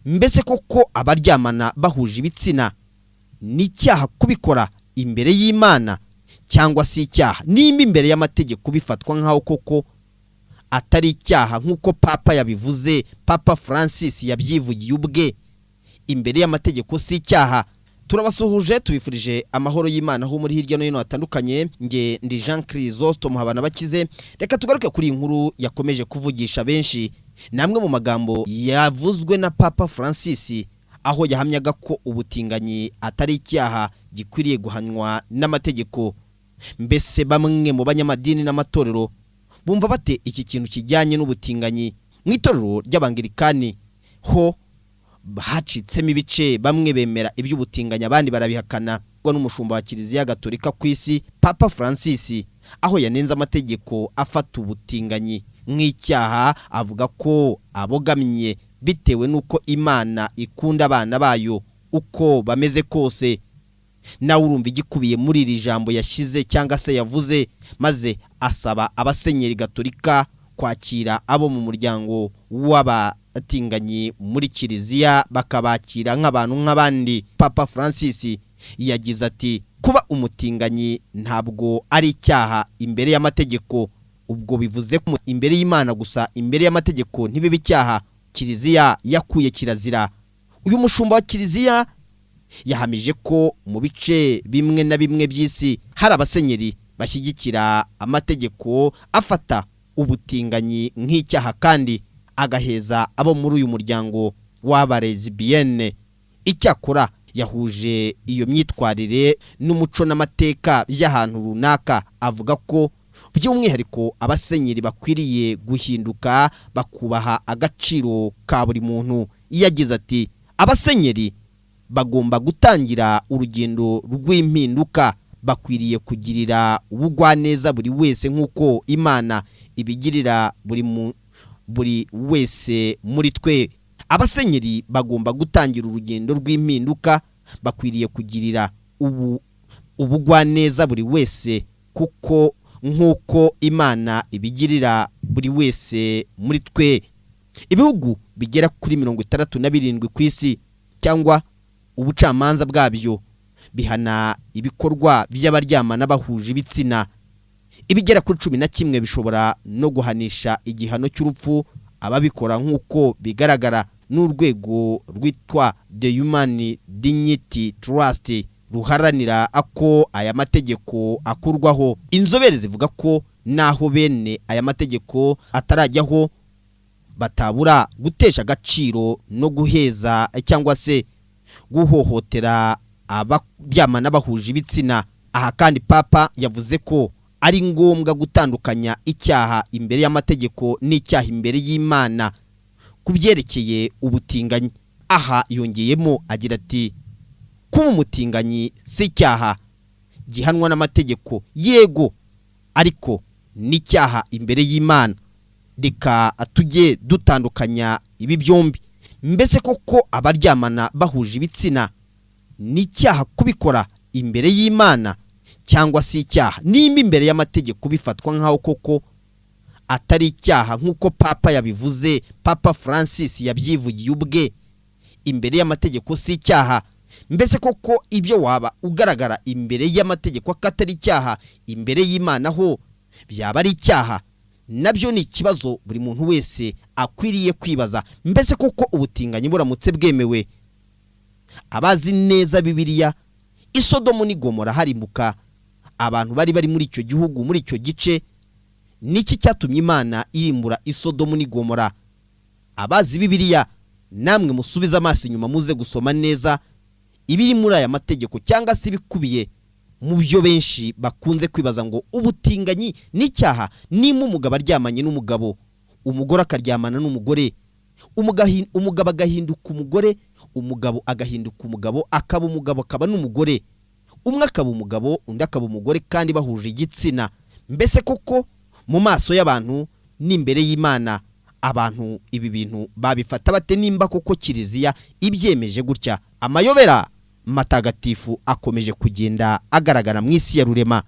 mbese koko abaryamana bahuje ibitsina n'icyaha kubikora imbere y'Imana cyangwa si icyaha nimba imbere y'amategeko bifatwa nkaho koko atari icyaha nk'uko papa yabivuze, Papa Francis yabyivugiye ubwe, imbere y'amategeko si icyaha. Turabasuhuje tubifurije amahoro y'Imana ho muri hirya no hino hatandukanye. Nge ndi Jean Chrysostome Habana bakize. Reka tugaruke kuri inkuru yakomeje kuvugisha benshi, namwe mu magambo yavuzwe na Papa Francis aho yahamyaga ko ubutinganyi atari icyaha gikwiriye guhanwa n'amategeko. Mbese bamwe mu banyamadini n'amatorero bumva bate iki kintu kijyanye n'ubutinganyi? Mu itorero ry'Abangilikani ho hacitsemo ibice, bamwe bemera iby'ubutinganyi abandi barabihakana. N'umushumba wa Kiliziya Gatolika ku isi Papa Francis aho yanenze amategeko afata ubutinganyi nk'icyaha, avuga ko abogamye bitewe nuko Imana ikunda abana bayo uko bameze kose. Nawe urumva igikubiye muri iri jambo yashize cyangwa se yavuze, maze asaba abasenyeri Gatolika kwakira abo mu muryango w'abatinganyi muri Kiliziya bakabakira nk'abantu nk'abandi. Papa Francis yagize ati kuba umutinganyi ntabwo ari icyaha imbere y'amategeko, ubwo bivuze ko imbere y'Imana gusa, imbere y'amategeko ntibibe icyaha. Kiliziya yakuye kirazira. Uyu mushumba wa Kiliziya yahamije ko mu bice bimwe na bimwe by'isi hari abasenyeri bashyigikira amategeko afata ubutinganyi nk'icyaha kandi agaheza abo muri uyu muryango w'abarezibiyene. Icyakora yahuje iyo myitwarire n'umuco n'amateka by'ahantu runaka, avuga ko by'umwihariko abasenyeri bakwiriye guhinduka bakubaha agaciro ka buri muntu. Yagize ati abasenyeri bagomba gutangira urugendo rw'impinduka, bakwiriye kugirira ubugwaneza buri wese nk'uko Imana ibigirira buri wese muri twe. Abasenyeri bagomba gutangira urugendo rw'impinduka, bakwiriye kugirira ubugwaneza buri wese kuko nk'uko Imana ibigirira buri wese muri twe. Ibihugu bigera kuri 67 ku isi cyangwa ubucamanza bwabyo bihana ibikorwa by'abaryamana bahuje ibitsina. Ibigera kuri 11 bishobora no guhanisha igihano cy'urupfu ababikora, nk'uko bigaragara n'urwego rwitwa The Human Dignity Trust ruharanira ako aya mategeko akurwaho. Inzobere zivuga ko naho bene aya mategeko atarajyaho batabura gutesha agaciro no guheza cyangwa se guhohotera abaryamana bahuje ibitsina. Aha kandi Papa yavuze ko ari ngombwa gutandukanya icyaha imbere y'amategeko n'icyaha imbere y'Imana kubyerekeye ubutinganyi. Aha yongeyemo agira ati kuba umutinganyi si icyaha gihanwa n'amategeko, yego, ariko n'icyaha imbere y'Imana. Reka tujye dutandukanya ibi byombi. Mbese koko abaryamana bahuje ibitsina n'icyaha kubikora imbere y'Imana cyangwa si icyaha nimba imbere y'amategeko bifatwa nkaho koko atari icyaha nk'uko Papa yabivuze, Papa Francis yabyivugiye ubwe, imbere y'amategeko si icyaha. Mbese koko ibyo waba ugaragara imbere y'amategeko akatari icyaha, imbere y'Imana ho byaba ari icyaha? Nabyo ni ikibazo buri muntu wese akwiriye kwibaza. Mbese koko ubutinganyi buramutse bwemewe, abazi neza Bibiliya, i Sodomu n'i Gomora harimbuka abantu bari muri icyo gihugu, muri icyo gice. Niki cyatumye Imana irimbura i Sodomu n'i Gomora? Abazi Bibiliya namwe musubiza amaso inyuma muze gusoma neza ibiri muri aya mategeko cyangwa se bikubiye mu byo benshi bakunze kwibaza ngo ubutinganyi n'icyaha nimba umugabo aryamanye n'umugabo, umugore akaryamana n'umugore, umugabo agahinduka umugore, umugabo agahinduka umugabo, akaba umugabo akaba n'umugore, umwe akaba umugabo undi akaba umugore kandi bahuje igitsina. Mbese koko mu maso y'abantu n'imbere y'Imana abantu ibi bintu babifata bate nimba koko Kiliziya ibyemeje gutya? Amayobera matagatifu akomeje kugenda agaragara mu isi ya rurema.